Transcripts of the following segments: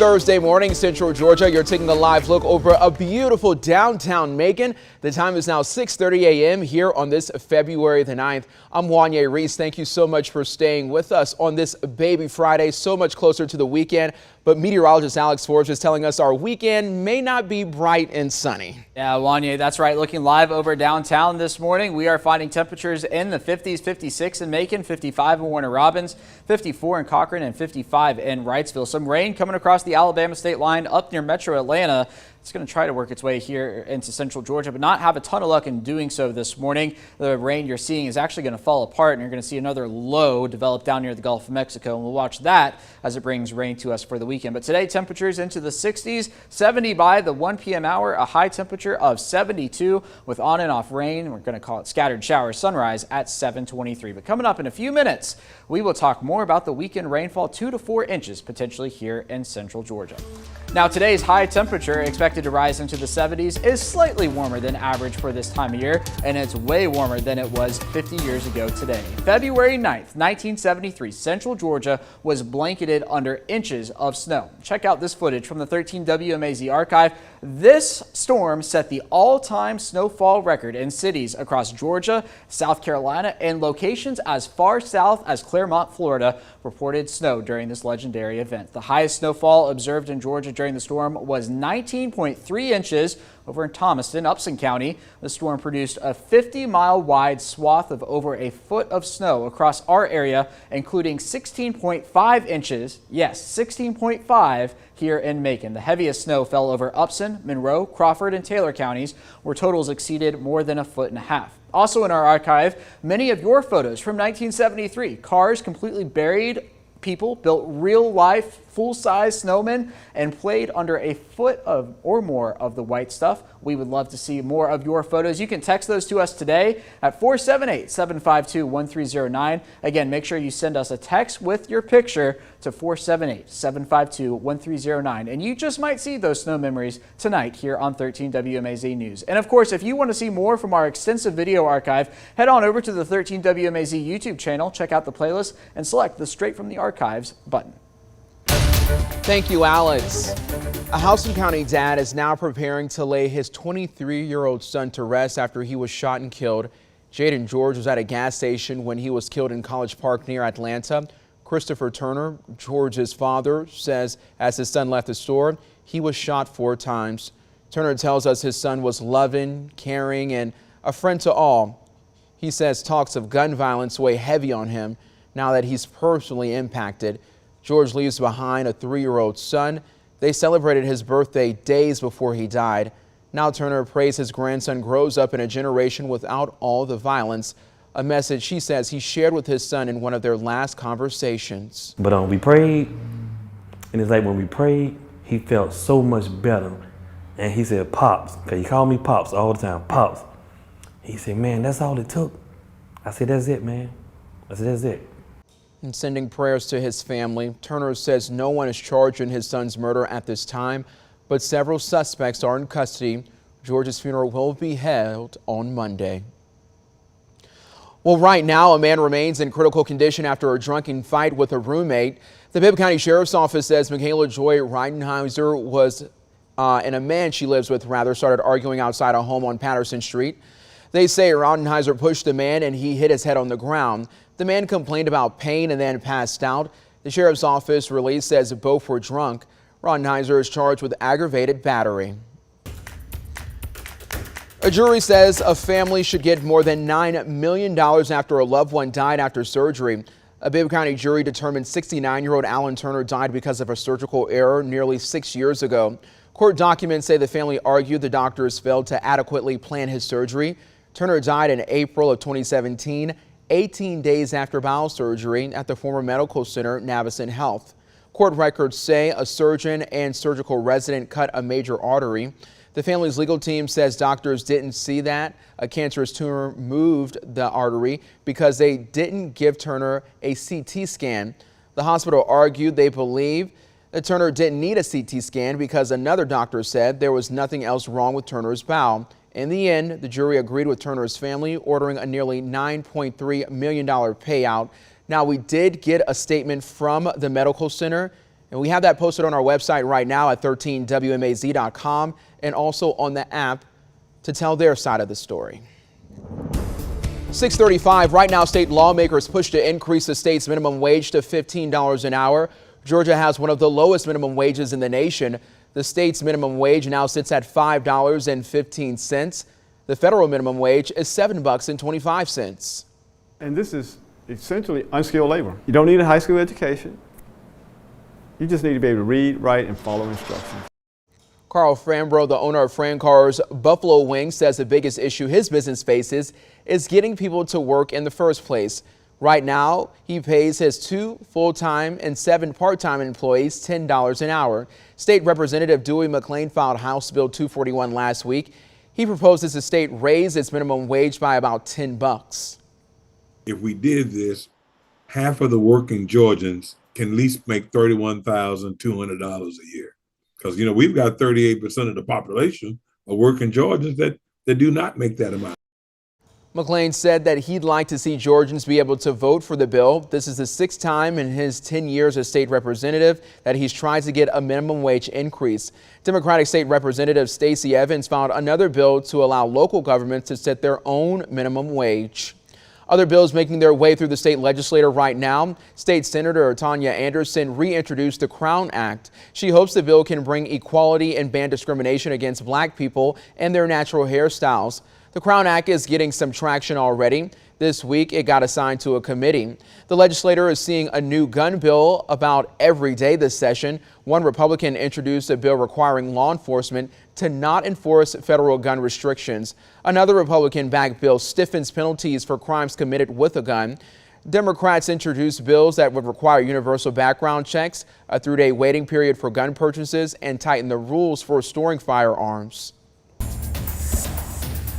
Thursday morning, Central Georgia. You're taking a live look over a beautiful downtown Macon. The time is now 6:30 a.m. here on this February the 9th. I'm Wanye Reese. Thank you so much for staying with us on this Baby Friday, so much closer to the weekend. But meteorologist Alex Forbes is telling us our weekend may not be bright and sunny. Yeah, Wanye, that's right. Looking live over downtown this morning, we are finding temperatures in the 50s, 56 in Macon, 55 in Warner Robins, 54 in Cochran, and 55 in Wrightsville. Some rain coming across the Alabama state line up near Metro Atlanta. It's going to try to work its way here into Central Georgia, but not have a ton of luck in doing so this morning. The rain you're seeing is actually going to fall apart, and you're going to see another low develop down near the Gulf of Mexico. And we'll watch that as it brings rain to us for the weekend. But today, temperatures into the 60s, 70 by the 1 p.m. hour, a high temperature of 72 with on and off rain. We're going to call it scattered showers. Sunrise at 7:23. But coming up in a few minutes, we will talk more about the weekend rainfall, 2 to 4 inches potentially here in Central Georgia. Now, today's high temperature expected to rise into the 70s is slightly warmer than average for this time of year, and it's way warmer than it was 50 years ago today. February 9th, 1973, Central Georgia was blanketed under inches of snow. Check out this footage from the 13 WMAZ archive. This storm set the all-time snowfall record in cities across Georgia, South Carolina, and locations as far south as Claremont, Florida, reported snow during this legendary event. The highest snowfall observed in Georgia during the storm was 19.3 inches over in Thomaston, Upson County. The storm produced a 50-mile wide swath of over a foot of snow across our area, including 16.5 inches, yes, 16.5 here in Macon. The heaviest snow fell over Upson, Monroe, Crawford, and Taylor counties, where totals exceeded more than a foot and a half. Also in our archive, many of your photos from 1973. Cars completely buried, people built real-life, full-size snowmen, and played under a foot of or more of the white stuff. We would love to see more of your photos. You can text those to us today at 478-752-1309. Again, make sure you send us a text with your picture to 478-752-1309. And you just might see those snow memories tonight here on 13 WMAZ News. And of course, if you want to see more from our extensive video archive, head on over to the 13 WMAZ YouTube channel, check out the playlist, and select the Straight from the Archives button. Thank you, Alex. A Houston County dad is now preparing to lay his 23-year-old son to rest after he was shot and killed. Jaden George was at a gas station when he was killed in College Park near Atlanta. Christopher Turner, George's father, says as his son left the store, he was shot 4 times. Turner tells us his son was loving, caring, and a friend to all. He says talks of gun violence weigh heavy on him now that he's personally impacted. George leaves behind a 3-year-old son. They celebrated his birthday days before he died. Now Turner prays his grandson grows up in a generation without all the violence, a message she says he shared with his son in one of their last conversations. But we prayed, and it's like when we prayed, he felt so much better. And he said, Pops, because he called me Pops all the time, Pops. He said, man, that's all it took. I said, that's it, man. I said, that's it. And sending prayers to his family. Turner says no one is charged in his son's murder at this time, but several suspects are in custody. George's funeral will be held on Monday. Well, right now, a man remains in critical condition after a drunken fight with a roommate. The Bibb County Sheriff's Office says Michaela Joy Reidenheiser and a man she lives with started arguing outside a home on Patterson Street. They say Reidenheiser pushed the man and he hit his head on the ground. The man complained about pain and then passed out. The sheriff's office release says both were drunk. Reidenheiser is charged with aggravated battery. A jury says a family should get more than $9 million after a loved one died after surgery. A Bibb County jury determined 69-year-old Alan Turner died because of a surgical error nearly 6 years ago. Court documents say the family argued the doctors failed to adequately plan his surgery. Turner died in April of 2017. 18 days after bowel surgery at the former medical center, Navicent Health. Court records say a surgeon and surgical resident cut a major artery. The family's legal team says doctors didn't see that a cancerous tumor moved the artery because they didn't give Turner a CT scan. The hospital argued they believe that Turner didn't need a CT scan because another doctor said there was nothing else wrong with Turner's bowel. In the end, the jury agreed with Turner's family, ordering a nearly $9.3 million payout. Now, we did get a statement from the medical center. And we have that posted on our website right now at 13wmaz.com and also on the app to tell their side of the story. 6:35 right now, state lawmakers push to increase the state's minimum wage to $15 an hour. Georgia has one of the lowest minimum wages in the nation. The state's minimum wage now sits at $5.15. The federal minimum wage is $7.25. And this is essentially unskilled labor. You don't need a high school education. You just need to be able to read, write, and follow instructions. Carl Frambro, the owner of Fran Carr's Buffalo Wings, says the biggest issue his business faces is getting people to work in the first place. Right now, he pays his 2 full-time and 7 part-time employees $10 an hour. State Representative Dewey McLean filed House Bill 241 last week. He proposes the state raise its minimum wage by about $10. If we did this, half of the working Georgians can at least make $31,200 a year. Because, you know, we've got 38% of the population of working Georgians that do not make that amount. McLean said that he'd like to see Georgians be able to vote for the bill. This is the 6th time in his 10 years as state representative that he's tried to get a minimum wage increase. Democratic State Representative Stacey Evans filed another bill to allow local governments to set their own minimum wage. Other bills making their way through the state legislature right now. State Senator Tanya Anderson reintroduced the Crown Act. She hopes the bill can bring equality and ban discrimination against black people and their natural hairstyles. The Crown Act is getting some traction already. This week, it got assigned to a committee. The legislature is seeing a new gun bill about every day this session. One Republican introduced a bill requiring law enforcement to not enforce federal gun restrictions. Another Republican-backed bill stiffens penalties for crimes committed with a gun. Democrats introduced bills that would require universal background checks, a 3-day waiting period for gun purchases, and tighten the rules for storing firearms.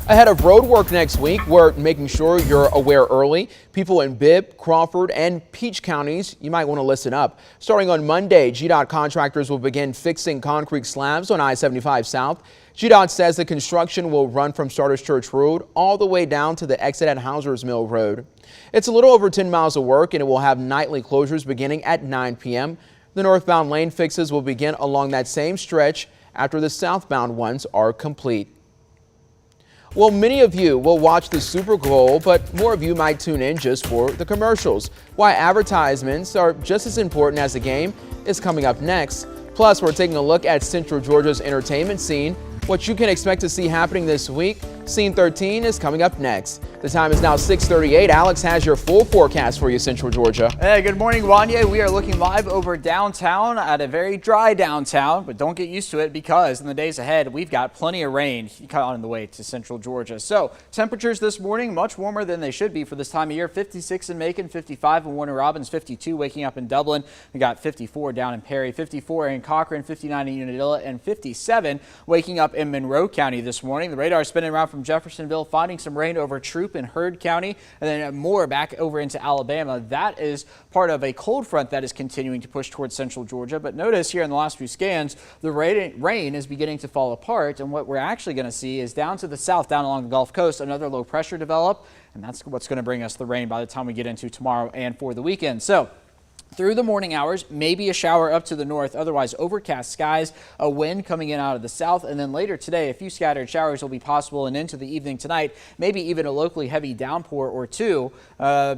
Ahead of road work next week, we're making sure you're aware early. People in Bibb, Crawford, and Peach counties, you might want to listen up. Starting on Monday, GDOT contractors will begin fixing concrete slabs on I-75 South. GDOT says the construction will run from Starters Church Road all the way down to the exit at Hauser's Mill Road. It's a little over 10 miles of work, and it will have nightly closures beginning at 9 p.m. The northbound lane fixes will begin along that same stretch after the southbound ones are complete. Well, many of you will watch the Super Bowl, but more of you might tune in just for the commercials. Why advertisements are just as important as the game is coming up next. Plus, we're taking a look at Central Georgia's entertainment scene, what you can expect to see happening this week. Scene 13 is coming up next. The time is now 6:38. Alex has your full forecast for you, Central Georgia. Hey, good morning, Wanya. We are looking live over downtown at a very dry downtown, but don't get used to it because in the days ahead, we've got plenty of rain on the way to Central Georgia. So temperatures this morning, much warmer than they should be for this time of year. 56 in Macon, 55 in Warner Robins, 52 waking up in Dublin. We got 54 down in Perry, 54 in Cochrane, 59 in Unadilla, and 57 waking up in Monroe County this morning. The radar is spinning around from Jeffersonville, finding some rain over Troup and Heard County, and then more back over into Alabama. That is part of a cold front that is continuing to push towards Central Georgia. But notice here in the last few scans, the rain is beginning to fall apart, and what we're actually going to see is down to the south, down along the Gulf Coast, another low pressure develop, and that's what's going to bring us the rain by the time we get into tomorrow and for the weekend. So through the morning hours, maybe a shower up to the north, otherwise overcast skies, a wind coming in out of the south, and then later today, a few scattered showers will be possible, and into the evening tonight, maybe even a locally heavy downpour or two.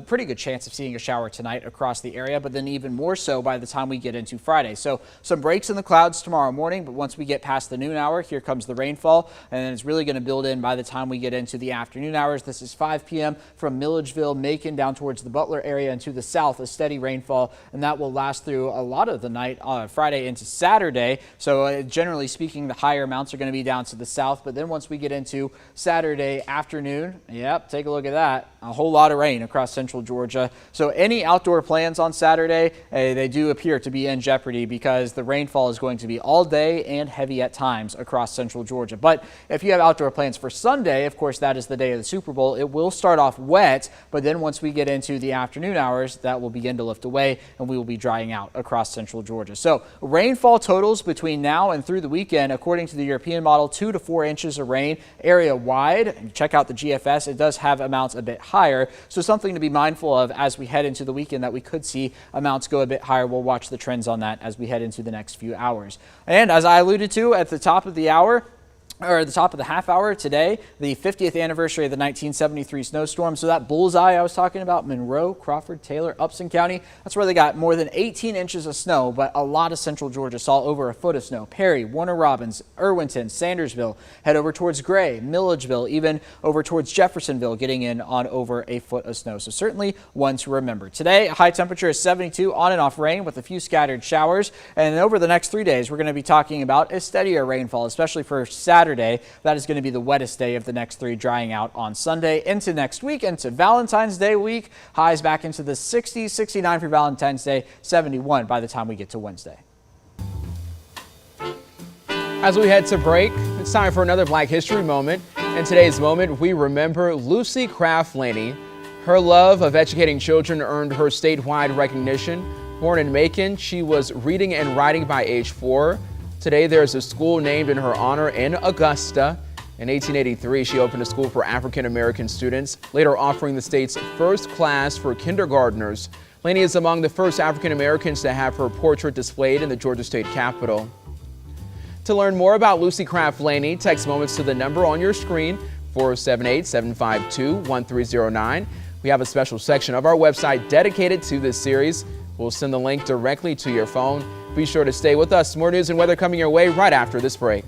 Pretty good chance of seeing a shower tonight across the area, but then even more so by the time we get into Friday. So some breaks in the clouds tomorrow morning, but once we get past the noon hour, here comes the rainfall, and then it's really going to build in by the time we get into the afternoon hours. This is 5 p.m. from Milledgeville, Macon, down towards the Butler area and to the south, a steady rainfall, and that will last through a lot of the night Friday into Saturday. So generally speaking, the higher amounts are going to be down to the south, but then once we get into Saturday afternoon, yep, take a look at that, a whole lot of rain across Central Georgia. So any outdoor plans on Saturday, they do appear to be in jeopardy because the rainfall is going to be all day and heavy at times across Central Georgia. But if you have outdoor plans for Sunday, of course, that is the day of the Super Bowl. It will start off wet, but then once we get into the afternoon hours, that will begin to lift away. and we will be drying out across central Georgia. So rainfall totals between now and through the weekend, according to the European model, 2 to 4 inches of rain area wide. Check out the GFS. It does have amounts a bit higher. So something to be mindful of as we head into the weekend, that we could see amounts go a bit higher. We'll watch the trends on that as we head into the next few hours. And as I alluded to at the top of the hour, or the top of the half hour today, the 50th anniversary of the 1973 snowstorm. So that bullseye I was talking about, Monroe, Crawford, Taylor, Upson County, that's where they got more than 18 inches of snow, but a lot of central Georgia saw over a foot of snow. Perry, Warner Robins, Irwinton, Sandersville, head over towards Gray, Milledgeville, even over towards Jeffersonville, getting in on over a foot of snow. So certainly one to remember. Today, high temperature is 72, on and off rain with a few scattered showers. And over the next 3 days, we're going to be talking about a steadier rainfall, especially for Saturday. That is going to be the wettest day of the next 3, drying out on Sunday into next week, into Valentine's Day week. Highs back into the 60s, 69 for Valentine's Day, 71 by the time we get to Wednesday. As we head to break, it's time for another Black History moment. In today's moment, we remember Lucy Craft Laney. Her love of educating children earned her statewide recognition. Born in Macon, she was reading and writing by age 4. Today, there's a school named in her honor in Augusta. In 1883, she opened a school for African-American students, later offering the state's first class for kindergartners. Laney is among the first African-Americans to have her portrait displayed in the Georgia State Capitol. To learn more about Lucy Craft Laney, text moments to the number on your screen, 478-752-1309. We have a special section of our website dedicated to this series. We'll send the link directly to your phone. Be sure to stay with us. More news and weather coming your way right after this break.